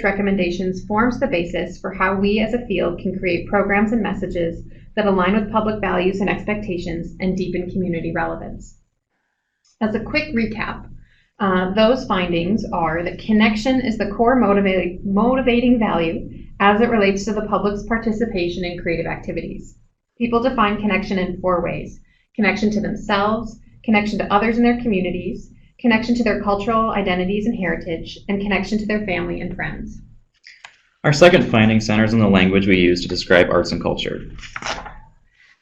recommendations forms the basis for how we as a field can create programs and messages that align with public values and expectations and deepen community relevance. As a quick recap, those findings are that connection is the core motivating value as it relates to the public's participation in creative activities. People define connection in 4 ways: connection to themselves, connection to others in their communities, connection to their cultural identities and heritage, and connection to their family and friends. Our second finding centers on the language we use to describe arts and culture.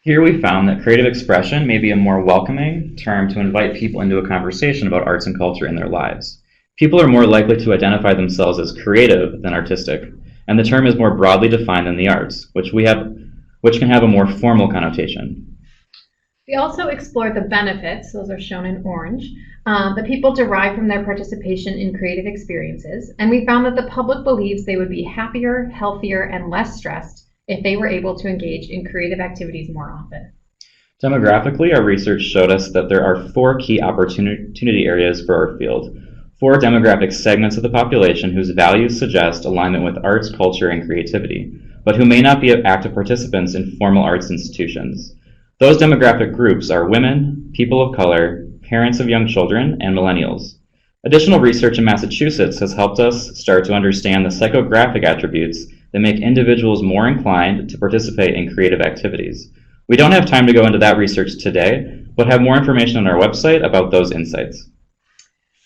Here we found that creative expression may be a more welcoming term to invite people into a conversation about arts and culture in their lives. People are more likely to identify themselves as creative than artistic, and the term is more broadly defined than the arts, which can have a more formal connotation. We also explored the benefits, those are shown in orange, that people derive from their participation in creative experiences, and we found that the public believes they would be happier, healthier, and less stressed if they were able to engage in creative activities more often. Demographically, our research showed us that there are 4 key opportunity areas for our field, 4 demographic segments of the population whose values suggest alignment with arts, culture, and creativity, but who may not be active participants in formal arts institutions. Those demographic groups are women, people of color, parents of young children, and millennials. Additional research in Massachusetts has helped us start to understand the psychographic attributes that make individuals more inclined to participate in creative activities. We don't have time to go into that research today, but have more information on our website about those insights.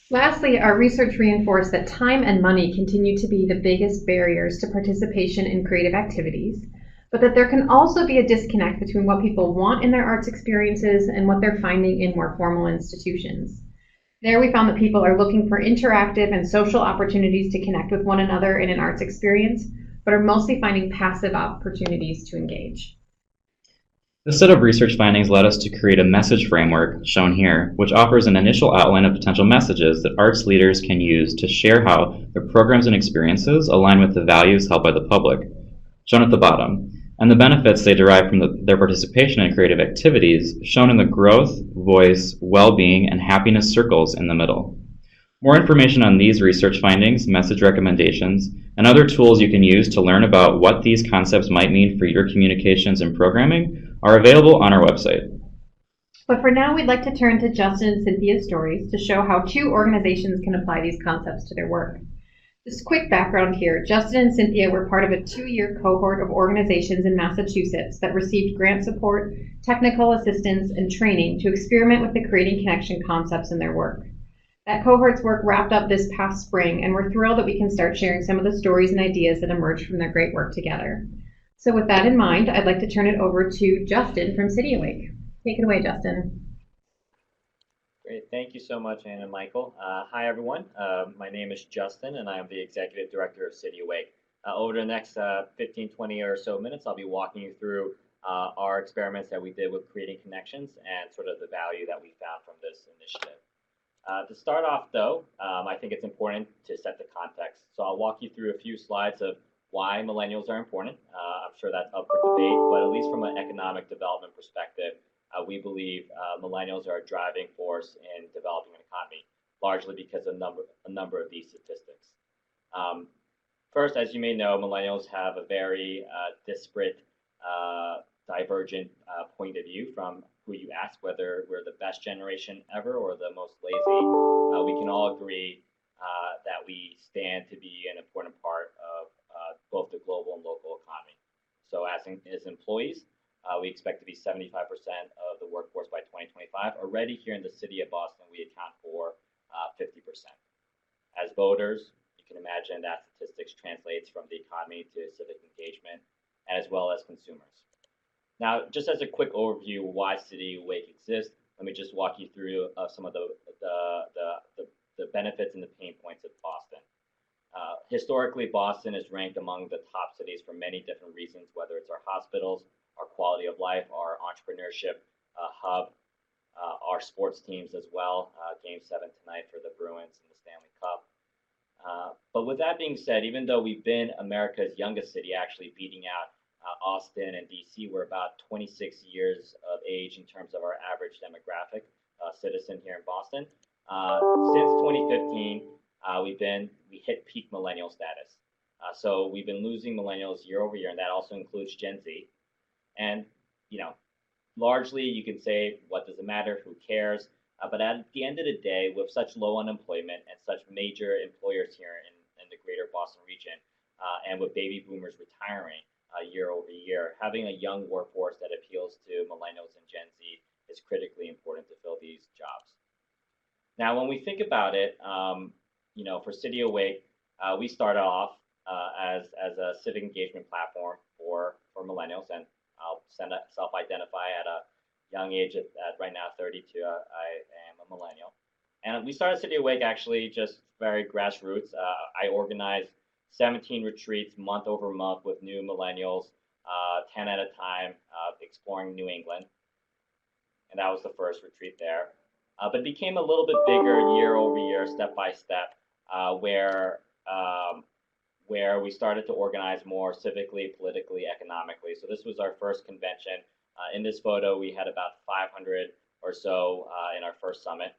Lastly, our research reinforced that time and money continue to be the biggest barriers to participation in creative activities, but that there can also be a disconnect between what people want in their arts experiences and what they're finding in more formal institutions. There we found that people are looking for interactive and social opportunities to connect with one another in an arts experience, but are mostly finding passive opportunities to engage. This set of research findings led us to create a message framework, shown here, which offers an initial outline of potential messages that arts leaders can use to share how their programs and experiences align with the values held by the public, shown at the bottom, and the benefits they derive from their participation in creative activities, shown in the growth, voice, well-being, and happiness circles in the middle. More information on these research findings, message recommendations, and other tools you can use to learn about what these concepts might mean for your communications and programming are available on our website. But for now, we'd like to turn to Justin and Cynthia's stories to show how 2 organizations can apply these concepts to their work. Just quick background here, Justin and Cynthia were part of a 2-year cohort of organizations in Massachusetts that received grant support, technical assistance, and training to experiment with the creating connection concepts in their work. That cohort's work wrapped up this past spring, and we're thrilled that we can start sharing some of the stories and ideas that emerged from their great work together. So with that in mind, I'd like to turn it over to Justin from City Awake. Take it away, Justin. Great, thank you so much, Ann and Michael. Hi, everyone. My name is Justin, and I am the Executive Director of City Awake. Over the next 15, 20 or so minutes, I'll be walking you through our experiments that we did with creating connections and sort of the value that we found from this initiative. To start off, though, I think it's important to set the context. So I'll walk you through a few slides of why millennials are important. I'm sure that's up for debate, but at least from an economic development perspective, we believe millennials are a driving force in developing an economy, largely because of a number of these statistics. First, as you may know, millennials have a very disparate, divergent point of view from who you ask, whether we're the best generation ever or the most lazy. We can all agree that we stand to be an important part of both the global and local economy. So as employees, we expect to be 75% of the workforce by 2025. Already here in the city of Boston, we account for 50%. As voters, you can imagine that statistics translates from the economy to civic engagement, as well as consumers. Now, just as a quick overview of why City Awake exists, let me just walk you through some of the benefits and the pain points of Boston. Historically, Boston is ranked among the top cities for many different reasons, whether it's our hospitals, our quality of life, our entrepreneurship hub, our sports teams as well. Game 7 tonight for the Bruins in the Stanley Cup. But with that being said, even though we've been America's youngest city, actually beating out Austin and DC, we're about 26 years of age in terms of our average demographic citizen here in Boston. Since 2015, we hit peak millennial status. So we've been losing millennials year over year, and that also includes Gen Z. And you know, largely you can say, what does it matter? Who cares? But at the end of the day, with such low unemployment and such major employers here in the greater Boston region, and with baby boomers retiring year over year, having a young workforce that appeals to millennials and Gen Z is critically important to fill these jobs. Now, when we think about it, for City Awake, we started off as a civic engagement platform for millennials, and I'll self-identify at a young age at right now 32. I am a millennial, and we started City Awake actually just very grassroots. I organized 17 retreats month over month with new millennials, 10 at a time, exploring New England, and that was the first retreat there. But it became a little bit bigger year over year, step by step, where we started to organize more civically, politically, economically. So this was our first convention. In this photo, we had about 500 or so in our first summit,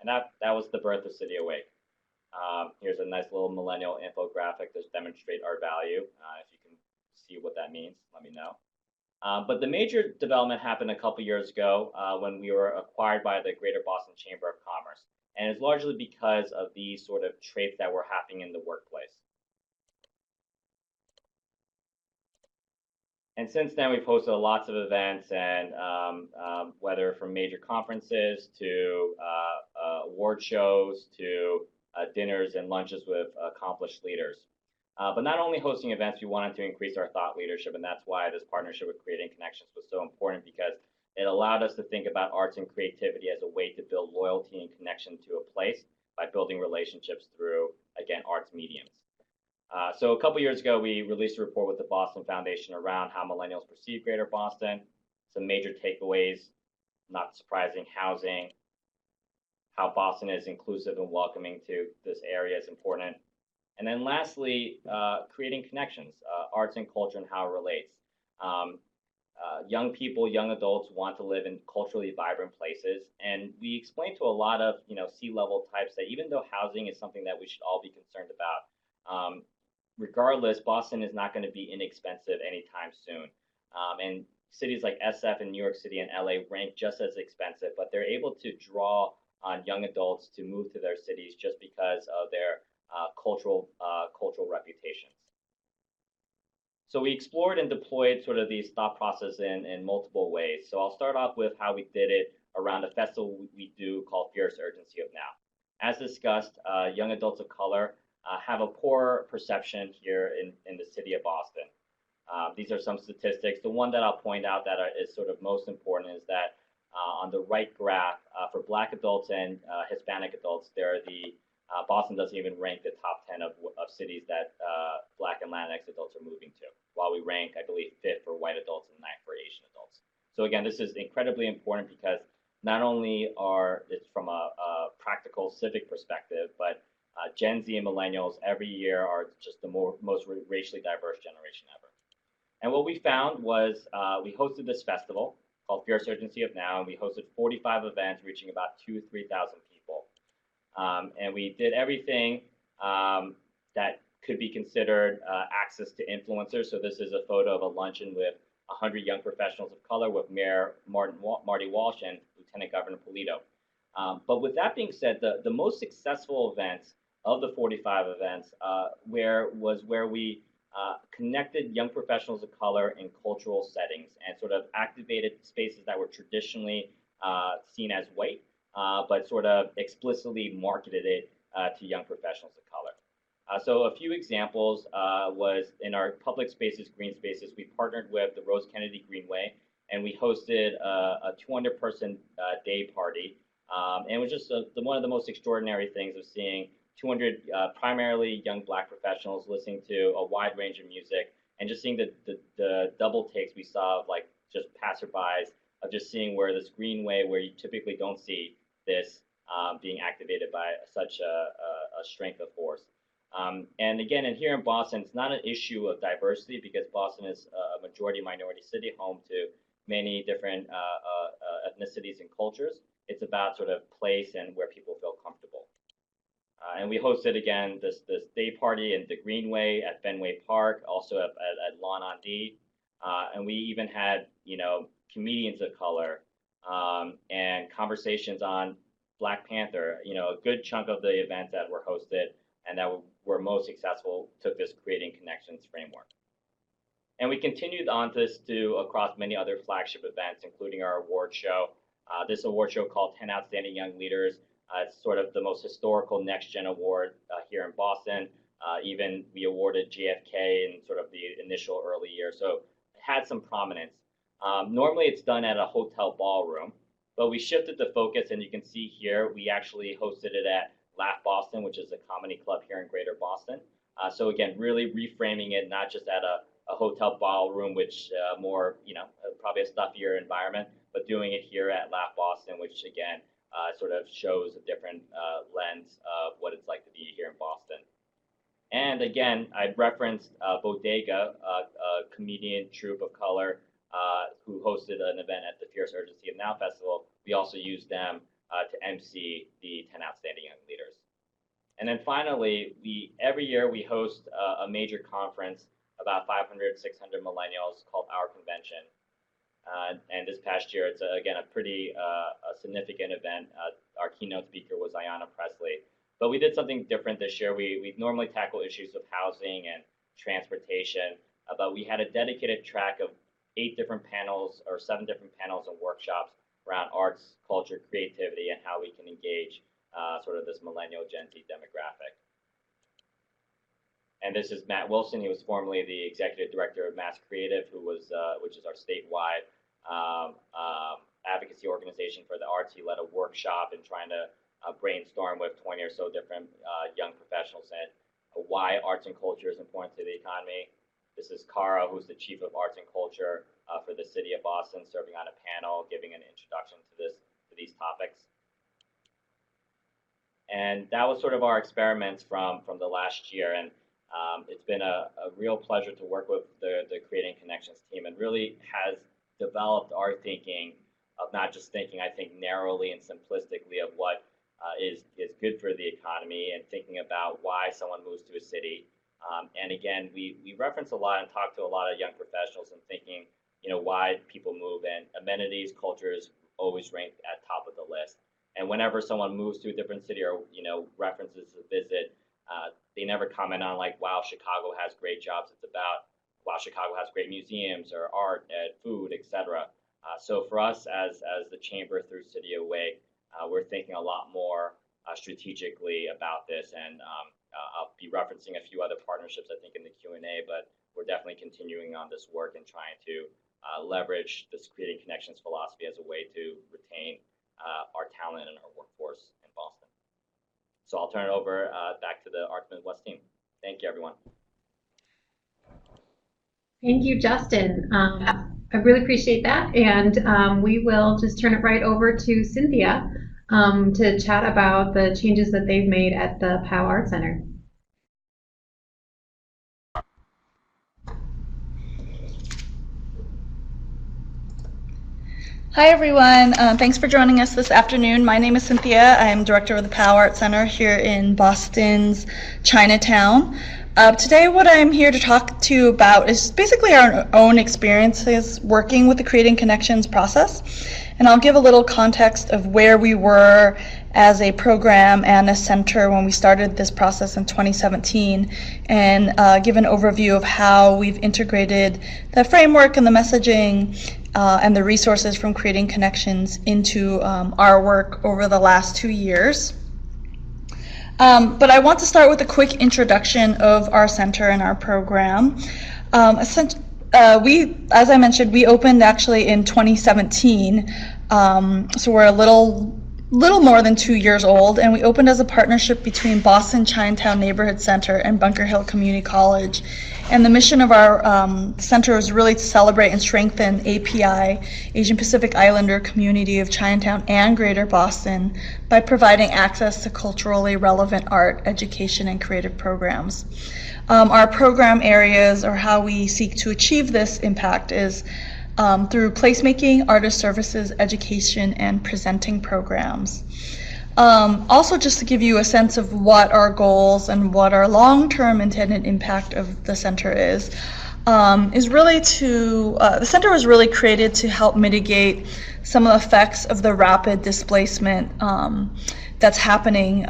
and that was the birth of City Awake. Here's a nice little millennial infographic to demonstrate our value. If you can see what that means, let me know. But the major development happened a couple years ago when we were acquired by the Greater Boston Chamber of Commerce. And it's largely because of these sort of traits that were happening in the workplace. And since then, we've hosted lots of events, and whether from major conferences to award shows to dinners and lunches with accomplished leaders. But not only hosting events, we wanted to increase our thought leadership, and that's why this partnership with Creating Connections was so important, because it allowed us to think about arts and creativity as a way to build loyalty and connection to a place by building relationships through, again, arts mediums. So a couple years ago, we released a report with the Boston Foundation around how millennials perceive Greater Boston, some major takeaways, not surprising, housing, how Boston is inclusive and welcoming to this area is important. And then lastly, creating connections, arts and culture and how it relates. Young people, young adults want to live in culturally vibrant places. And we explain to a lot of, C-level types that even though housing is something that we should all be concerned about, regardless, Boston is not going to be inexpensive anytime soon. And cities like SF and New York City and LA rank just as expensive, but they're able to draw on young adults to move to their cities just because of their cultural reputations. So we explored and deployed sort of these thought processes in multiple ways. So I'll start off with how we did it around a festival we do called Fierce Urgency of Now. As discussed, young adults of color have a poor perception here in the city of Boston. These are some statistics. The one that I'll point out that is sort of most important is that on the right graph, for Black adults and Hispanic adults, Boston doesn't even rank the top 10 of cities that Black and Latinx adults are moving to, while we rank, I believe, 5th for white adults and 9th for Asian adults. So again, this is incredibly important because not only are it's from a practical civic perspective, but Gen Z and millennials every year are just the most racially diverse generation ever. And what we found was we hosted this festival called Fierce Urgency of Now, and we hosted 45 events reaching about 2,000 to 3,000 people. And we did everything that could be considered access to influencers. So this is a photo of a luncheon with 100 young professionals of color with Mayor Marty Walsh and Lieutenant Governor Polito. But with that being said, the most successful events of the 45 events where we connected young professionals of color in cultural settings and sort of activated spaces that were traditionally seen as white, but sort of explicitly marketed it to young professionals of color. So a few examples was in our public spaces, green spaces, we partnered with the Rose Kennedy Greenway, and we hosted a 200-person day party. And it was just one of the most extraordinary things of seeing 200 primarily young Black professionals listening to a wide range of music, and just seeing the double takes we saw of like just passerbys, of just seeing where this greenway, where you typically don't see this being activated by such a strength of force. And again, here in Boston, it's not an issue of diversity because Boston is a majority minority city, home to many different ethnicities and cultures. It's about sort of place and where people feel comfortable. And we hosted again this day party in the Greenway at Fenway Park, also at Lawn on D. And we even had, comedians of color and conversations on Black Panther. A good chunk of the events that were hosted and that were most successful took this Creating Connections framework. And we continued on this across many other flagship events, including our award show. This award show called 10 Outstanding Young Leaders. It's sort of the most historical Next Gen award here in Boston. Even we awarded JFK in sort of the initial early years, so it had some prominence. Normally it's done at a hotel ballroom, but we shifted the focus, and you can see here we actually hosted it at Laugh Boston, which is a comedy club here in Greater Boston. So again, really reframing it not just at a hotel ballroom, which more, probably a stuffier environment, but doing it here at Laugh Boston, which again, sort of shows a different lens of what it's like to be here in Boston. And again, I referenced Bodega, a comedian troupe of color who hosted an event at the Fierce Urgency of Now Festival. We also used them to MC the 10 Outstanding Young Leaders. And then finally, every year we host a major conference, about 500, 600 millennials, called Our Convention. And this past year, it's again a pretty significant event. Our keynote speaker was Ayanna Pressley. But we did something different this year. We normally tackle issues of housing and transportation, but we had a dedicated track of 7 different panels and workshops around arts, culture, creativity, and how we can engage sort of this millennial Gen Z demographic. And this is Matt Wilson. He was formerly the executive director of Mass Creative, which is our statewide advocacy organization for the arts. He led a workshop in trying to brainstorm with 20 or so different young professionals and why arts and culture is important to the economy. This is Cara, who's the chief of arts and culture for the city of Boston, serving on a panel, giving an introduction to these topics. And that was sort of our experiments from the last year. And it's been a real pleasure to work with the Creating Connections team, and really has developed our thinking of not just thinking, I think, narrowly and simplistically of what is good for the economy, and thinking about why someone moves to a city. And again, we reference a lot and talk to a lot of young professionals and thinking, why people move, and amenities, culture is always ranked at top of the list. And whenever someone moves to a different city or, references a visit, they never comment on like, wow, Chicago has great jobs. It's about, wow, Chicago has great museums or art, food, etc. So for us as the chamber through City Awake, we're thinking a lot more strategically about this, and I'll be referencing a few other partnerships, I think, in the Q&A, but we're definitely continuing on this work and trying to leverage this Creating Connections philosophy as a way to retain our talent and our workforce in Boston. So I'll turn it over back to the Arts Midwest team. Thank you, everyone. Thank you, Justin. I really appreciate that. And we will just turn it right over to Cynthia to chat about the changes that they've made at the POW Art Center. Hi everyone, thanks for joining us this afternoon. My name is Cynthia. I am director of the POW Art Center here in Boston's Chinatown. Today what I'm here to talk to you about is basically our own experiences working with the Creating Connections process. And I'll give a little context of where we were as a program and a center when we started this process in 2017, and give an overview of how we've integrated the framework and the messaging and the resources from Creating Connections into our work over the last 2 years. But I want to start with a quick introduction of our center and our program. As I mentioned, we opened actually in 2017, so we're a little more than 2 years old, and we opened as a partnership between Boston Chinatown Neighborhood Center and Bunker Hill Community College. And the mission of our center is really to celebrate and strengthen API, Asian Pacific Islander community of Chinatown and Greater Boston, by providing access to culturally relevant art, education, and creative programs. Our program areas, or how we seek to achieve this impact, is through placemaking, artist services, education, and presenting programs. Also, just to give you a sense of what our goals and what our long-term intended impact of the center is really the center was really created to help mitigate some of the effects of the rapid displacement that's happening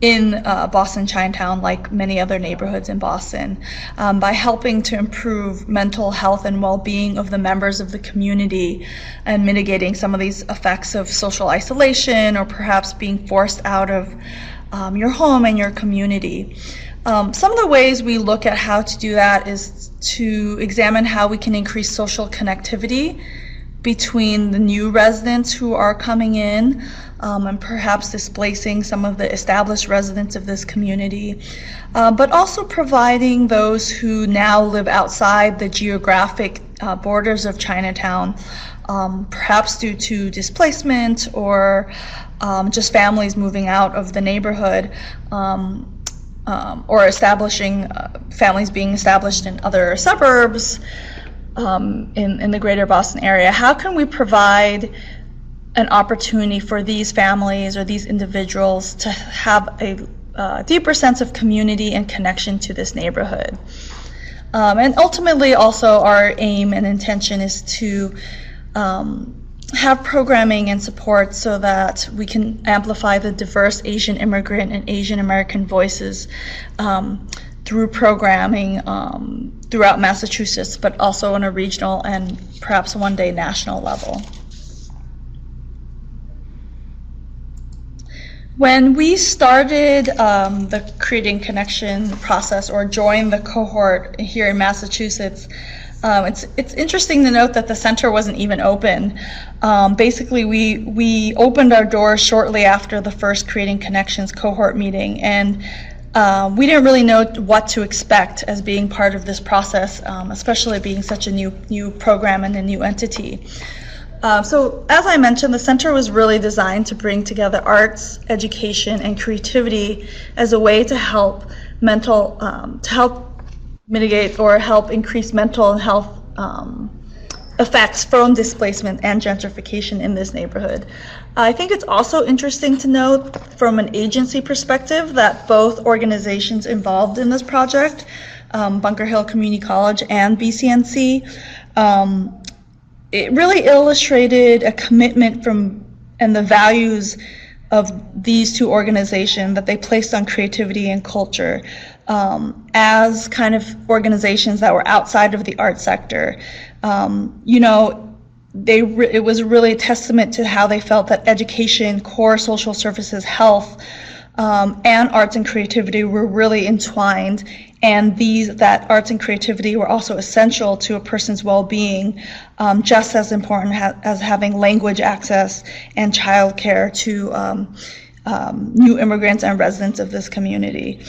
in Boston Chinatown, like many other neighborhoods in Boston, by helping to improve mental health and well-being of the members of the community and mitigating some of these effects of social isolation or perhaps being forced out of your home and your community. Some of the ways we look at how to do that is to examine how we can increase social connectivity between the new residents who are coming in and perhaps displacing some of the established residents of this community, but also providing those who now live outside the geographic borders of Chinatown, perhaps due to displacement or just families moving out of the neighborhood, or establishing families being established in other suburbs in the greater Boston area. How can we provide an opportunity for these families or these individuals to have a deeper sense of community and connection to this neighborhood? And ultimately also our aim and intention is to have programming and support so that we can amplify the diverse Asian immigrant and Asian American voices through programming throughout Massachusetts, but also on a regional and perhaps one day national level. When we started the Creating Connection process or joined the cohort here in Massachusetts, it's interesting to note that the center wasn't even open. Basically, we opened our doors shortly after the first Creating Connections cohort meeting, and we didn't really know what to expect as being part of this process, especially being such a new program and a new entity. So as I mentioned, the center was really designed to bring together arts, education, and creativity as a way to help mitigate or help increase mental health effects from displacement and gentrification in this neighborhood. I think it's also interesting to note from an agency perspective that both organizations involved in this project, Bunker Hill Community College and BCNC, it really illustrated a commitment and the values of these two organizations that they placed on creativity and culture as kind of organizations that were outside of the art sector. It was really a testament to how they felt that education, core social services, health, and arts and creativity were really entwined, and that arts and creativity were also essential to a person's well-being, just as important as having language access and childcare to new immigrants and residents of this community.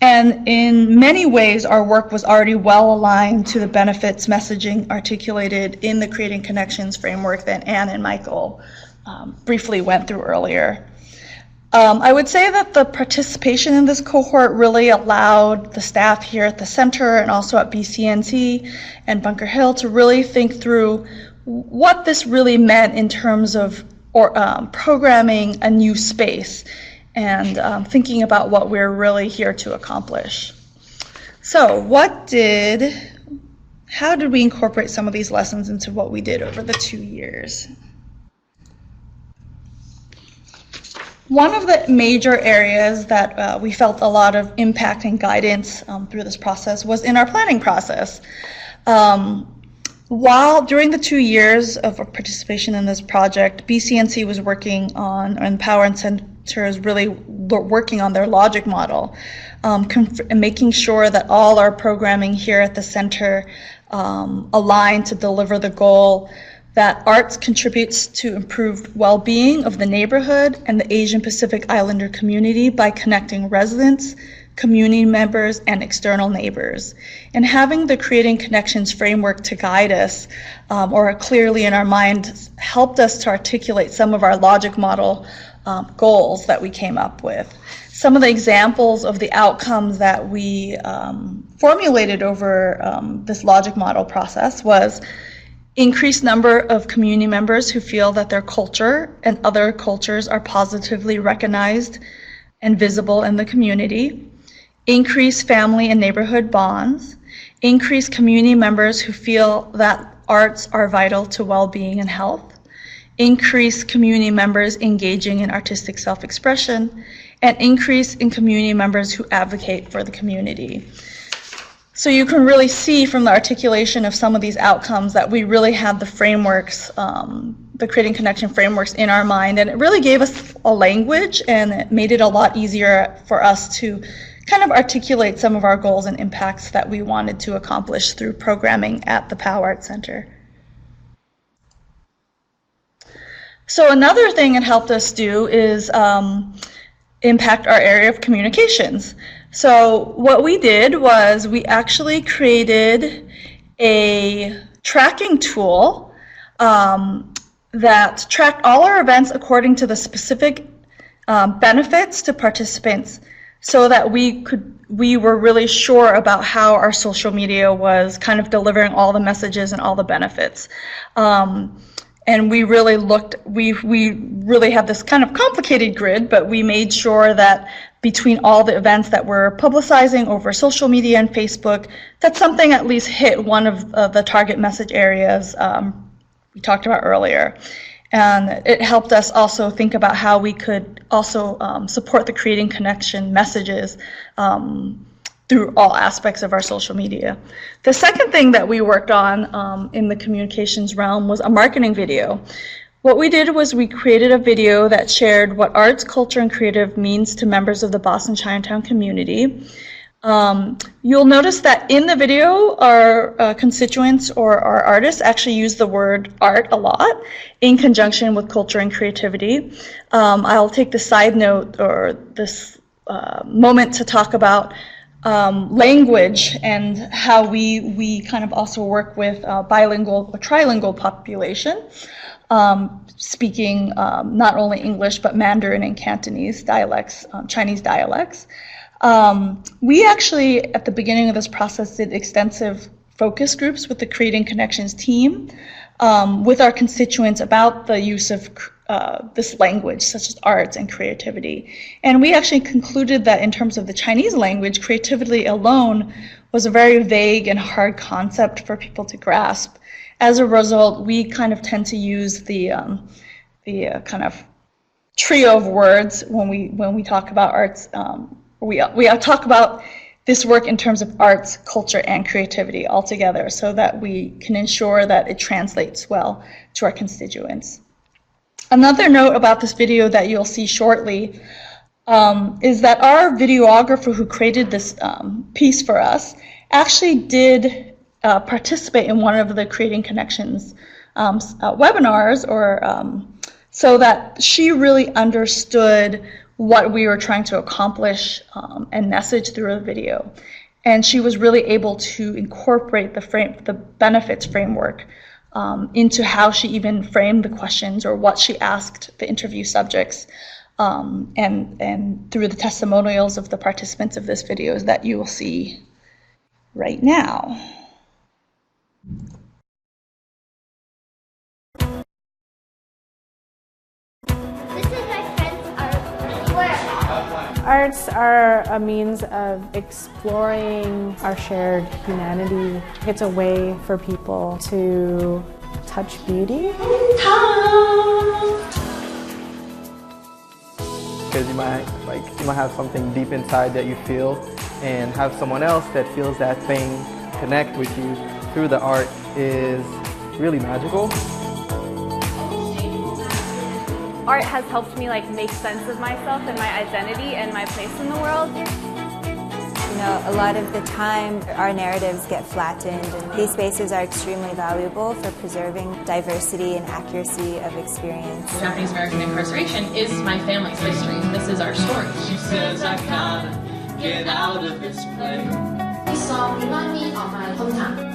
And in many ways, our work was already well aligned to the benefits messaging articulated in the Creating Connections framework that Anne and Michael briefly went through earlier. I would say that the participation in this cohort really allowed the staff here at the center and also at BCNC and Bunker Hill to really think through what this really meant in terms of programming a new space and thinking about what we're really here to accomplish. So how did we incorporate some of these lessons into what we did over the 2 years? One of the major areas that we felt a lot of impact and guidance through this process was in our planning process. While during the 2 years of participation in this project, BCNC was working on, and Power and Center is really working on their logic model, making sure that all our programming here at the center aligned to deliver the goal that arts contributes to improved well-being of the neighborhood and the Asian Pacific Islander community by connecting residents, community members, and external neighbors. And having the Creating Connections framework to guide us, or clearly in our mind, helped us to articulate some of our logic model goals that we came up with. Some of the examples of the outcomes that we formulated over this logic model process was increased number of community members who feel that their culture and other cultures are positively recognized and visible in the community, increased family and neighborhood bonds, increased community members who feel that arts are vital to well-being and health, increased community members engaging in artistic self-expression, and increase in community members who advocate for the community. So you can really see from the articulation of some of these outcomes that we really had the frameworks, the Creating Connection frameworks in our mind, and it really gave us a language, and it made it a lot easier for us to kind of articulate some of our goals and impacts that we wanted to accomplish through programming at the POW Arts Center. So another thing it helped us do is impact our area of communications. So what we did was we actually created a tracking tool that tracked all our events according to the specific benefits to participants, so that we were really sure about how our social media was kind of delivering all the messages and all the benefits. And we really looked, we really had this kind of complicated grid, but we made sure that between all the events that we're publicizing over social media and Facebook, that something at least hit one of the target message areas we talked about earlier. And it helped us also think about how we could also support the Creating Connection messages through all aspects of our social media. The second thing that we worked on in the communications realm was a marketing video. What we did was we created a video that shared what arts, culture, and creative means to members of the Boston Chinatown community. You'll notice that in the video, our constituents or our artists actually use the word art a lot in conjunction with culture and creativity. I'll take the side note or this moment to talk about language and how we kind of also work with bilingual or trilingual population, speaking not only English but Mandarin and Cantonese dialects, Chinese dialects. We actually, at the beginning of this process, did extensive focus groups with the Creating Connections team with our constituents about the use of this language, such as arts and creativity. And we actually concluded that in terms of the Chinese language, creativity alone was a very vague and hard concept for people to grasp. As a result, we kind of tend to use the kind of trio of words when we talk about arts. We talk about this work in terms of arts, culture, and creativity all together, so that we can ensure that it translates well to our constituents. Another note about this video that you'll see shortly is that our videographer who created this piece for us actually did participate in one of the Creating Connections webinars, or so that she really understood what we were trying to accomplish and message through a video. And she was really able to incorporate the benefits framework into how she even framed the questions or what she asked the interview subjects, and through the testimonials of the participants of this video that you will see right now. Arts are a means of exploring our shared humanity. It's a way for people to touch beauty. Because you might have something deep inside that you feel, and have someone else that feels that thing connect with you through the art is really magical. Art has helped me make sense of myself and my identity and my place in the world. You know, a lot of the time our narratives get flattened, and these spaces are extremely valuable for preserving diversity and accuracy of experience. Japanese American incarceration is my family's history. This is our story. She says I gotta get out of this place. This song reminds me of my hometown.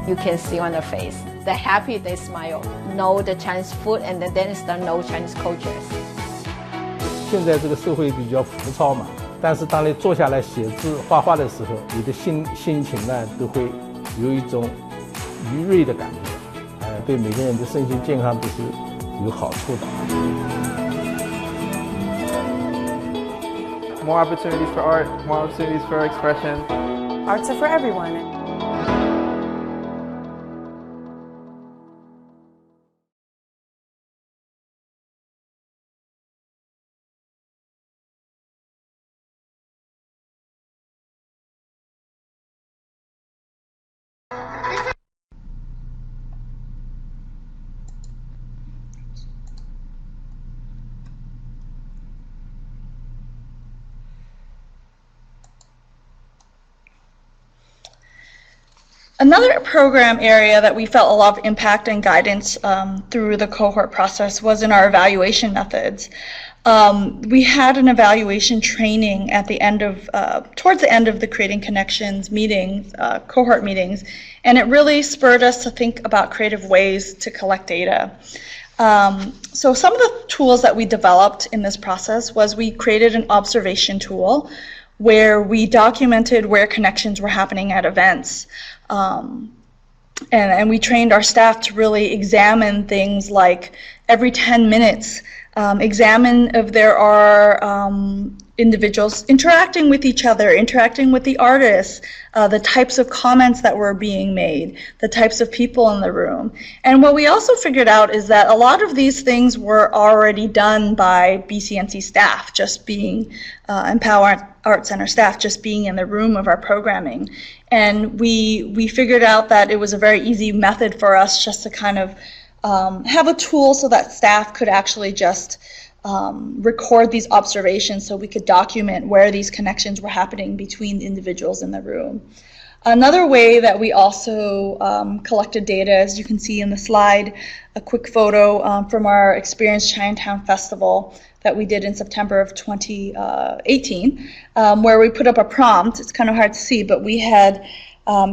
You can see on their face the happy they smile, know the Chinese food, and then is the know Chinese cultures. 现在这个社会比较浮躁嘛，但是当你坐下来写字、画画的时候，你的心情呢，都会有一种愉悦的感觉，对每个人的身心健康都是有好处的。More opportunities for art, more opportunities for expression. Arts are for everyone. Another program area that we felt a lot of impact and guidance through the cohort process was in our evaluation methods. We had an evaluation training at the end of, towards the end of the Creating Connections meetings, cohort meetings, and it really spurred us to think about creative ways to collect data. So some of the tools that we developed in this process was we created an observation tool where we documented where connections were happening at events. And we trained our staff to really examine things like every 10 minutes, examine if there are individuals interacting with each other, interacting with the artists, the types of comments that were being made, the types of people in the room. And what we also figured out is that a lot of these things were already done by BCNC staff, just being Empower Art Center staff, just being in the room of our programming. And we figured out that it was a very easy method for us just to kind of have a tool so that staff could actually just record these observations so we could document where these connections were happening between individuals in the room. Another way that we also collected data, as you can see in the slide, a quick photo from our Experience Chinatown Festival that we did in September of 2018, where we put up a prompt. It's kind of hard to see, but we had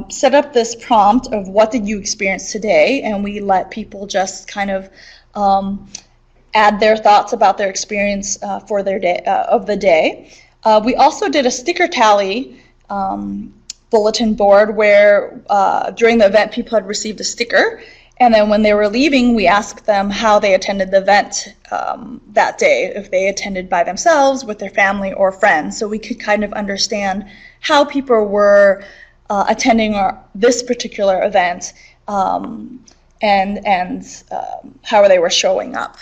set up this prompt of what did you experience today, and we let people just kind of add their thoughts about their experience for their day of the day. We also did a sticker tally bulletin board where during the event people had received a sticker, and then when they were leaving we asked them how they attended the event that day, if they attended by themselves, with their family, or friends, so we could kind of understand how people were attending this particular event and how they were showing up.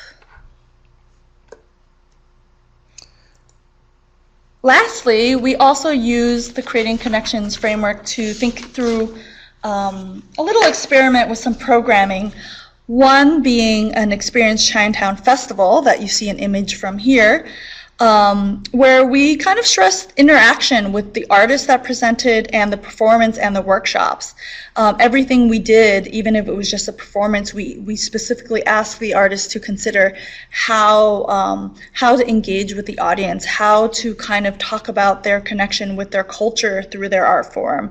Lastly, we also use the Creating Connections framework to think through a little experiment with some programming. One being an Experience Chinatown Festival that you see an image from here, where we kind of stressed interaction with the artists that presented and the performance and the workshops. Everything we did, even if it was just a performance, we specifically asked the artists to consider how to engage with the audience, how to kind of talk about their connection with their culture through their art form,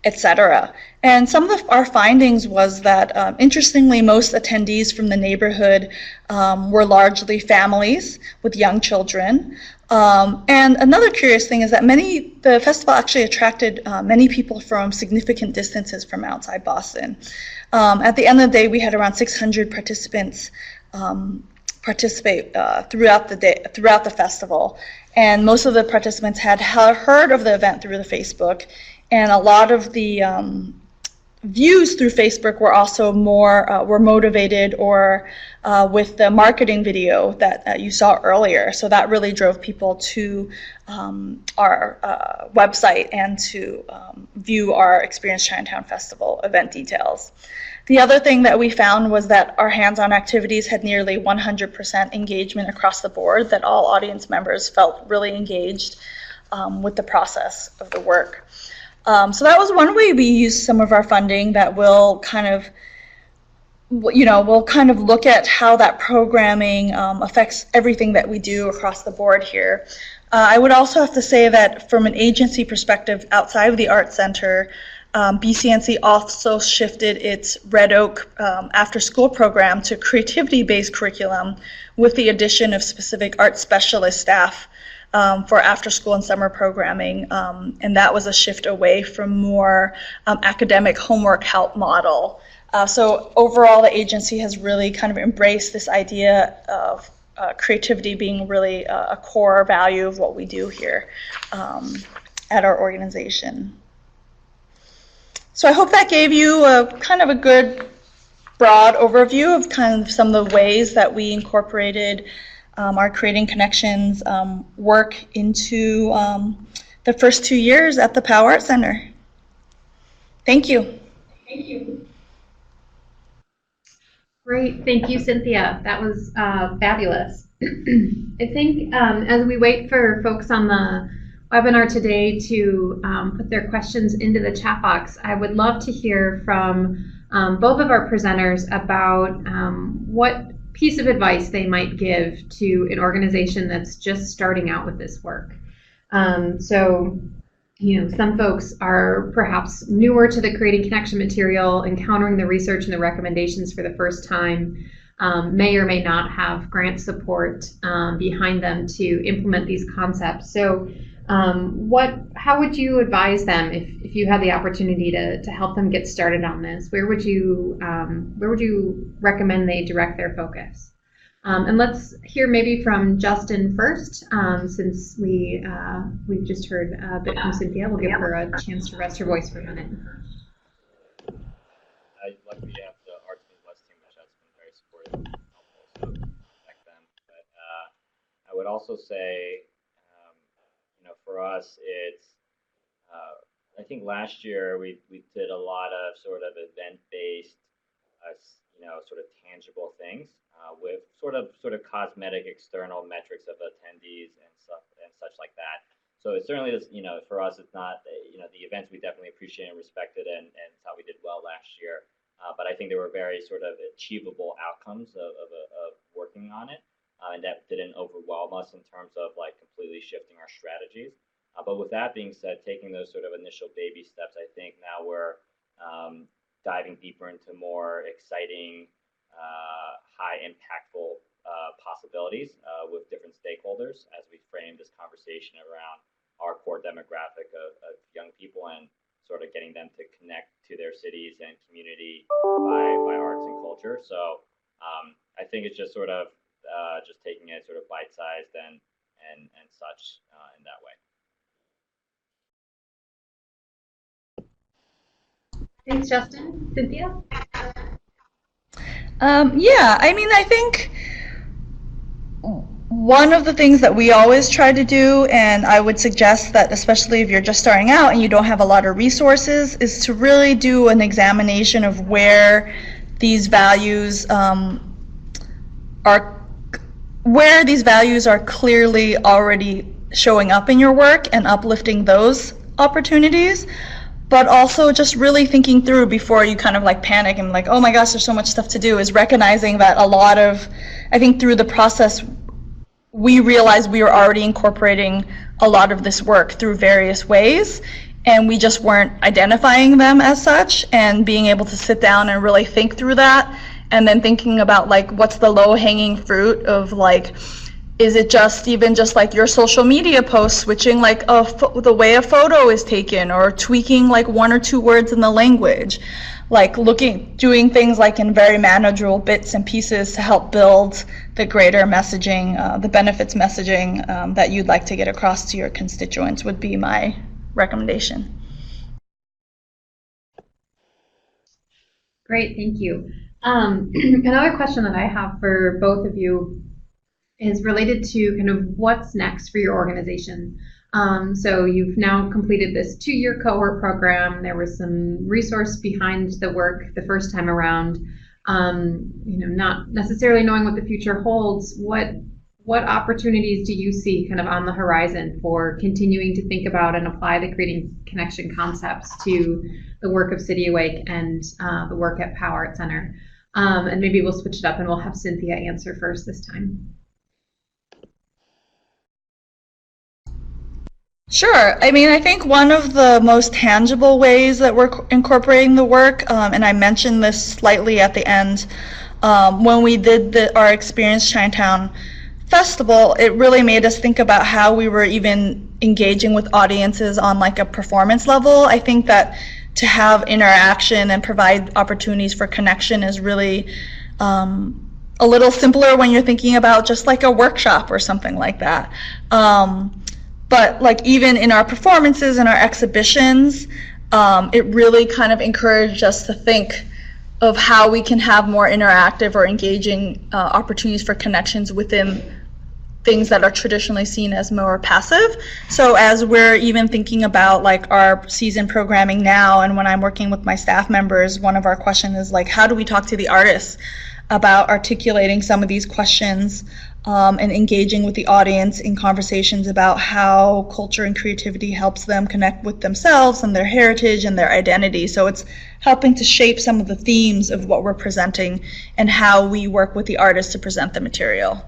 etc. And some of our findings was that, interestingly, most attendees from the neighborhood were largely families with young children. And another curious thing is that the festival actually attracted many people from significant distances from outside Boston. At the end of the day, we had around 600 participants participate throughout the festival. And most of the participants had heard of the event through the Facebook. And a lot of the views through Facebook were also were motivated or with the marketing video that you saw earlier. So that really drove people to our website and to view our Experience Chinatown Festival event details. The other thing that we found was that our hands-on activities had nearly 100% engagement across the board, that all audience members felt really engaged with the process of the work. So that was one way we used some of our funding that will kind of, we'll kind of look at how that programming affects everything that we do across the board here. I would also have to say that from an agency perspective outside of the Art Center, BCNC also shifted its Red Oak after-school program to creativity-based curriculum with the addition of specific art specialist staff for after school and summer programming, and that was a shift away from more academic homework help model. So overall, the agency has really kind of embraced this idea of creativity being really a core value of what we do here at our organization. So I hope that gave you a kind of a good broad overview of kind of some of the ways that we incorporated our Creating Connections work into the first 2 years at the Powell Art Center. Thank you. Thank you. Great, thank you, Cynthia. That was fabulous. I think as we wait for folks on the webinar today to put their questions into the chat box, I would love to hear from both of our presenters about what piece of advice they might give to an organization that's just starting out with this work. So, you know, some folks are perhaps newer to the Creating Connection material, encountering the research and the recommendations for the first time, may or may not have grant support behind them to implement these concepts. So how would you advise them if you had the opportunity to help them get started on this? Where would you recommend they direct their focus? And let's hear maybe from Justin first, since we've just heard a bit from Cynthia. We'll give her a chance to rest her voice for a minute. Luckily, we have the Arts Midwest team that has been very supportive and helpful, so thank them. But I would also say, you know, for us, it's I think last year we did a lot of sort of event-based, you know, sort of tangible things with sort of cosmetic external metrics of attendees and stuff and such like that. So it certainly is, you know, for us, it's not, you know, the events we definitely appreciate and respected, and thought we did well last year. But I think there were very sort of achievable outcomes of working on it, and that didn't overwhelm us in terms of like completely shifting our strategies. But with that being said, taking those sort of initial baby steps, I think now we're diving deeper into more exciting, high impactful possibilities with different stakeholders as we frame this conversation around our core demographic of young people and sort of getting them to connect to their cities and community by arts and culture. So I think it's just sort of just taking it sort of bite-sized and such in that way. Thanks, Justin. Cynthia? Yeah, I mean, I think one of the things that we always try to do, and I would suggest that especially if you're just starting out and you don't have a lot of resources, is to really do an examination of where these values are clearly already showing up in your work and uplifting those opportunities. But also just really thinking through before you kind of like panic and like, oh my gosh, there's so much stuff to do, is recognizing that a lot of, I think through the process, we realized we were already incorporating a lot of this work through various ways, and we just weren't identifying them as such, and being able to sit down and really think through that, and then thinking about like, what's the low-hanging fruit of like, is it just even just like your social media posts, switching like the way a photo is taken, or tweaking like 1 or 2 words in the language, like doing things like in very manageable bits and pieces to help build the greater messaging, the benefits messaging that you'd like to get across to your constituents would be my recommendation. Great, thank you. Another question that I have for both of you is related to kind of what's next for your organization. So you've now completed this 2-year cohort program. There was some resource behind the work the first time around. You know, not necessarily knowing what the future holds, what opportunities do you see kind of on the horizon for continuing to think about and apply the Creating Connection concepts to the work of City Awake and the work at Powell Art Center? And maybe we'll switch it up and we'll have Cynthia answer first this time. Sure. I mean, I think one of the most tangible ways that we're incorporating the work, and I mentioned this slightly at the end, when we did our Experience Chinatown festival, it really made us think about how we were even engaging with audiences on like a performance level. I think that to have interaction and provide opportunities for connection is really a little simpler when you're thinking about just like a workshop or something like that. But like even in our performances and our exhibitions, it really kind of encouraged us to think of how we can have more interactive or engaging opportunities for connections within things that are traditionally seen as more passive. So as we're even thinking about like our season programming now, and when I'm working with my staff members, one of our questions is like, how do we talk to the artists about articulating some of these questions and engaging with the audience in conversations about how culture and creativity helps them connect with themselves and their heritage and their identity. So it's helping to shape some of the themes of what we're presenting and how we work with the artists to present the material.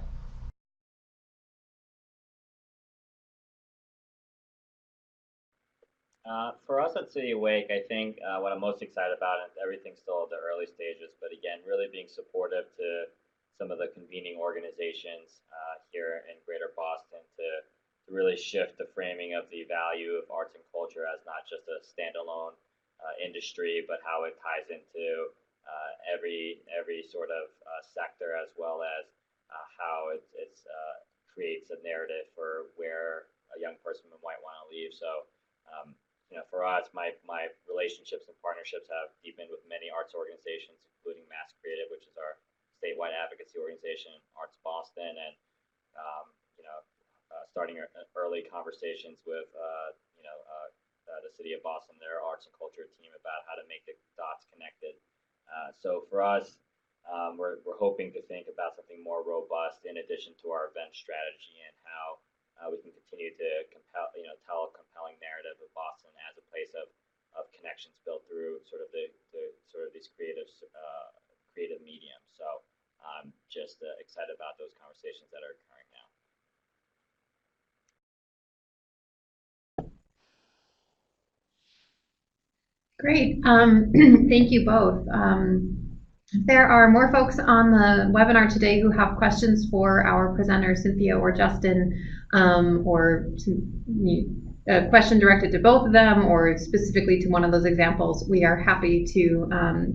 For us at City Awake, I think what I'm most excited about, and everything's still at the early stages, but again, really being supportive to some of the convening organizations here in Greater Boston to really shift the framing of the value of arts and culture as not just a standalone industry, but how it ties into every sort of sector, as well as how it creates a narrative for where a young person might want to leave. So. For us, my relationships and partnerships have deepened with many arts organizations, including Mass Creative, which is our statewide advocacy organization, Arts Boston, and starting early conversations with the City of Boston, their arts and culture team, about how to make the dots connected. So for us, we're hoping to think about something more robust in addition to our event strategy, and how we can continue to tell a compelling narrative of Boston as a place of connections built through sort of these creative mediums. So I'm just excited about those conversations that are occurring now. Great. Thank you both. There are more folks on the webinar today who have questions for our presenters, Cynthia or Justin, or a question directed to both of them or specifically to one of those examples. We are happy to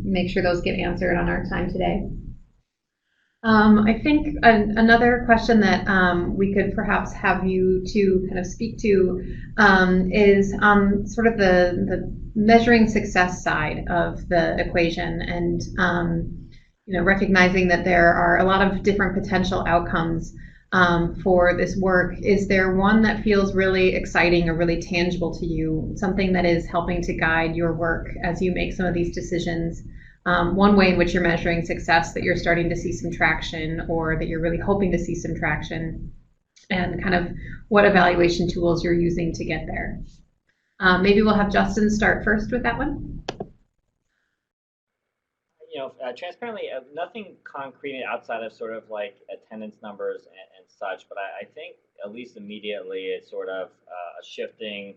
make sure those get answered on our time today. I think another question that we could perhaps have you to kind of speak to is sort of the measuring success side of the equation, and recognizing that there are a lot of different potential outcomes for this work. Is there one that feels really exciting or really tangible to you, something that is helping to guide your work as you make some of these decisions? One way in which you're measuring success, that you're starting to see some traction, or that you're really hoping to see some traction, and kind of what evaluation tools you're using to get there. Maybe we'll have Justin start first with that one. Transparently, nothing concrete outside of sort of like attendance numbers and such, but I think at least immediately it's sort of a shifting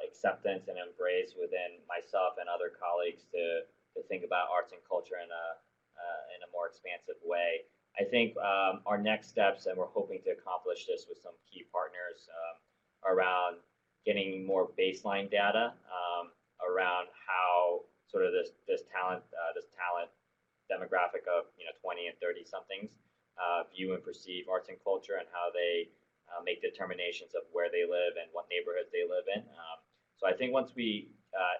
acceptance and embrace within myself and other colleagues to think about arts and culture in a more expansive way. I think our next steps, and we're hoping to accomplish this with some key partners, around getting more baseline data around how sort of this talent demographic of 20 and 30 somethings view and perceive arts and culture, and how they make determinations of where they live and what neighborhoods they live in. So I think once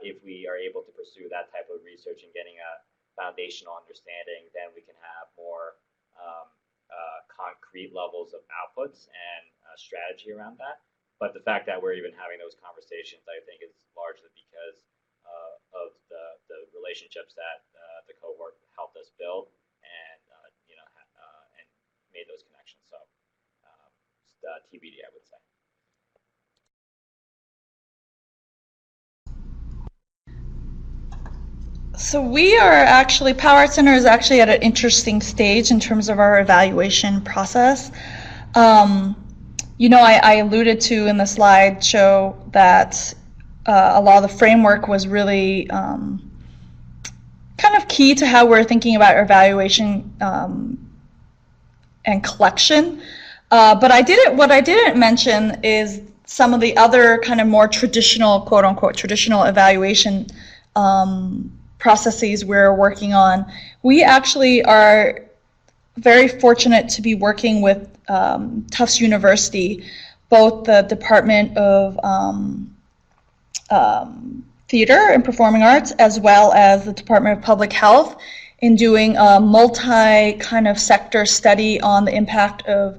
if we are able to pursue that type of research and getting a foundational understanding, then we can have more concrete levels of outputs and strategy around that. But the fact that we're even having those conversations, I think, is largely because of the relationships that the cohort helped us build, and and made those connections. So TBD, I would say. So we are actually, Power Arts Center is actually at an interesting stage in terms of our evaluation process. I alluded to in the slideshow that a lot of the framework was really kind of key to how we're thinking about our evaluation and collection. But what I didn't mention is some of the other kind of more traditional, quote unquote, traditional evaluation processes we're working on. We actually are very fortunate to be working with Tufts University, both the Department of Theater and Performing Arts, as well as the Department of Public Health, in doing a multi kind of sector study on the impact of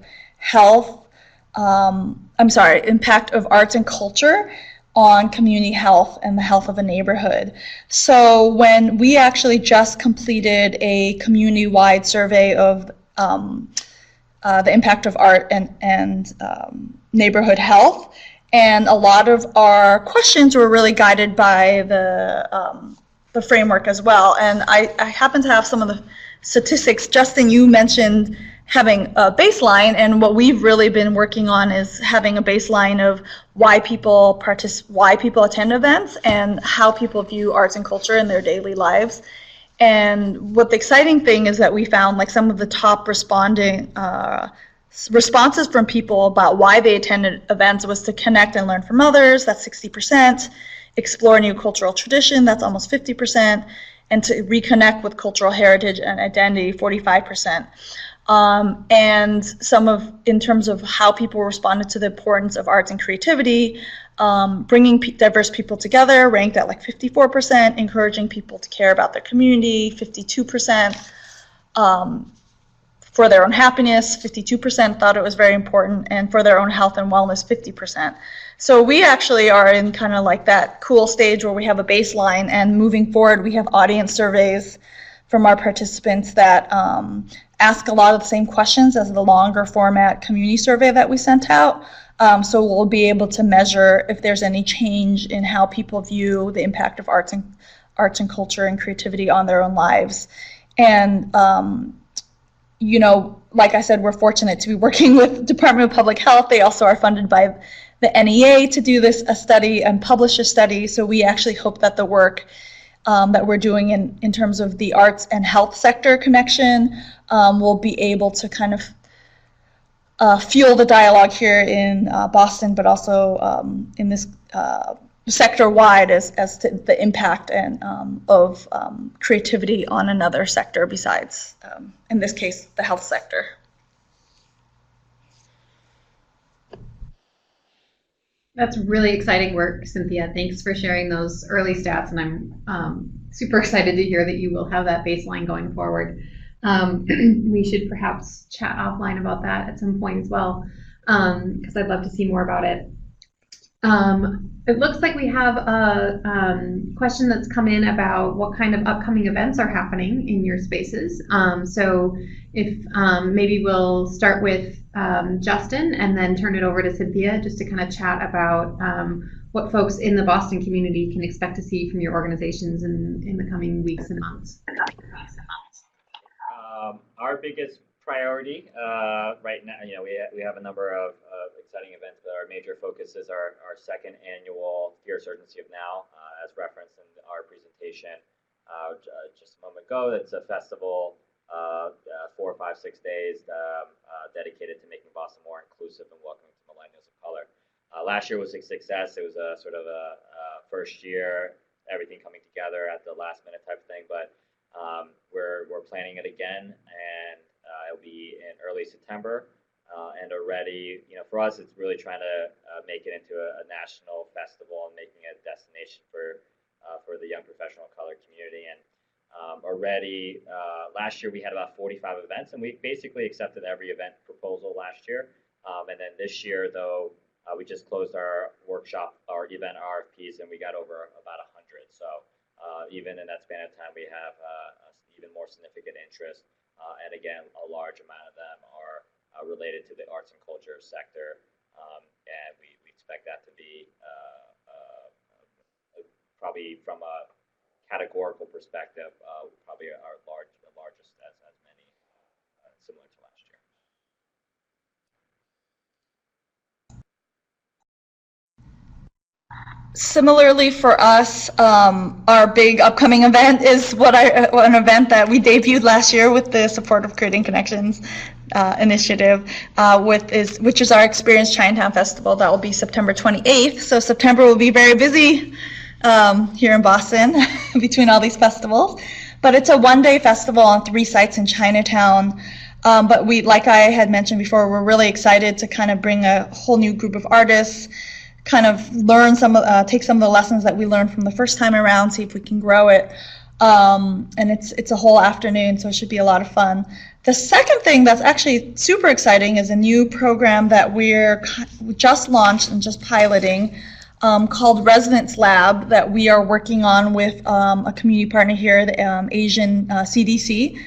impact of arts and culture on community health and the health of a neighborhood. So when we actually just completed a community-wide survey of the impact of art and neighborhood health, and a lot of our questions were really guided by the framework as well. And I happen to have some of the statistics. Justin, you mentioned having a baseline, and what we've really been working on is having a baseline of why people attend events and how people view arts and culture in their daily lives. And what the exciting thing is that we found, like, some of the top responding responses from people about why they attended events was to connect and learn from others, that's 60%, explore new cultural tradition, that's almost 50%, and to reconnect with cultural heritage and identity, 45%. And in terms of how people responded to the importance of arts and creativity, bringing diverse people together ranked at like 54%, encouraging people to care about their community, 52%, for their own happiness, 52% thought it was very important, and for their own health and wellness, 50%. So we actually are in kind of like that cool stage where we have a baseline, and moving forward, we have audience surveys from our participants that ask a lot of the same questions as the longer format community survey that we sent out. So we'll be able to measure if there's any change in how people view the impact of arts and culture and creativity on their own lives. And you know, like I said, we're fortunate to be working with Department of Public Health. They also are funded by the NEA to do a study and publish a study. So we actually hope that the work that we're doing in terms of the arts and health sector connection will be able to kind of fuel the dialogue here in Boston, but also in this sector-wide as to the impact of creativity on another sector besides, in this case, the health sector. That's really exciting work, Cynthia. Thanks for sharing those early stats, and I'm super excited to hear that you will have that baseline going forward. We should perhaps chat offline about that at some point as well, because I'd love to see more about it. It looks like we have a question that's come in about what kind of upcoming events are happening in your spaces. So if maybe we'll start with Justin and then turn it over to Cynthia just to kind of chat about what folks in the Boston community can expect to see from your organizations in the coming weeks and months. Our biggest priority right now, you know, we have a number of exciting events, but our major focus is our second annual Fear Urgency of Now, as referenced in our presentation just a moment ago. It's a festival, 4, 5, 6 days dedicated to making Boston more inclusive and welcoming to millennials of color. Last year was a success. It was a sort of a first year, everything coming together at the last minute type of thing, but we're planning it again, and it'll be in early September. And already, you know, for us, it's really trying to make it into a national festival and making it a destination for the young professional of color community. And already last year we had about 45 events, and we basically accepted every event proposal last year. And then this year, though, we just closed our workshop, our event RFPs, and we got over about 100. So even in that span of time, we have even more significant interest. And again, a large amount of them are related to the arts and culture sector, and we expect that to be probably from a categorical perspective, probably our largest as many, similar to last year. Similarly for us, our big upcoming event is an event that we debuted last year with the support of Creating Connections. initiative, which is our Experience Chinatown Festival. That will be September 28th. So September will be very busy here in Boston between all these festivals. But it's a one-day festival on 3 sites in Chinatown. But like I had mentioned before, we're really excited to kind of bring a whole new group of artists, kind of learn take some of the lessons that we learned from the first time around, see if we can grow it. And it's a whole afternoon, so it should be a lot of fun. The second thing that's actually super exciting is a new program that we just launched and just piloting called Residence Lab that we are working on with a community partner here, the Asian CDC,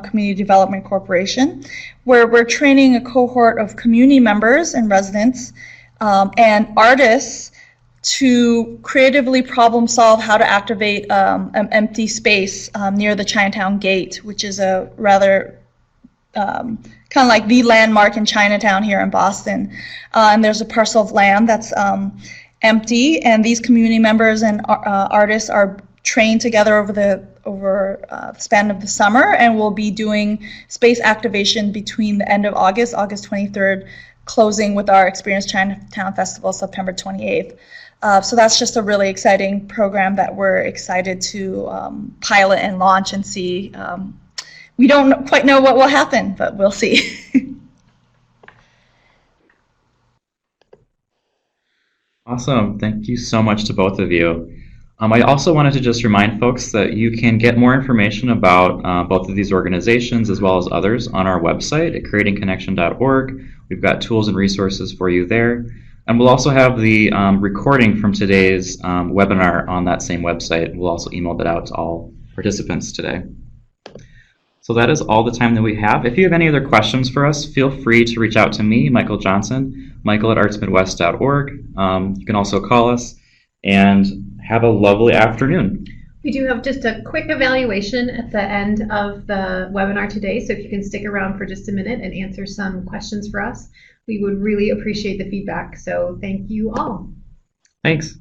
Community Development Corporation, where we're training a cohort of community members and residents and artists to creatively problem solve how to activate an empty space near the Chinatown Gate, which is a rather kind of like the landmark in Chinatown here in Boston. And there's a parcel of land that's empty, and these community members and artists are trained together over the span of the summer, and we'll be doing space activation between the end of August 23rd, closing with our Experience Chinatown Festival September 28th. So that's just a really exciting program that we're excited to pilot and launch and see. We don't quite know what will happen, but we'll see. Awesome. Thank you so much to both of you. I also wanted to just remind folks that you can get more information about both of these organizations as well as others on our website at creatingconnection.org. We've got tools and resources for you there. And we'll also have the recording from today's webinar on that same website. We'll also email that out to all participants today. So that is all the time that we have. If you have any other questions for us, feel free to reach out to me, Michael Johnson, michael@artsmidwest.org. You can also call us, and have a lovely afternoon. We do have just a quick evaluation at the end of the webinar today, so if you can stick around for just a minute and answer some questions for us, we would really appreciate the feedback. So thank you all. Thanks.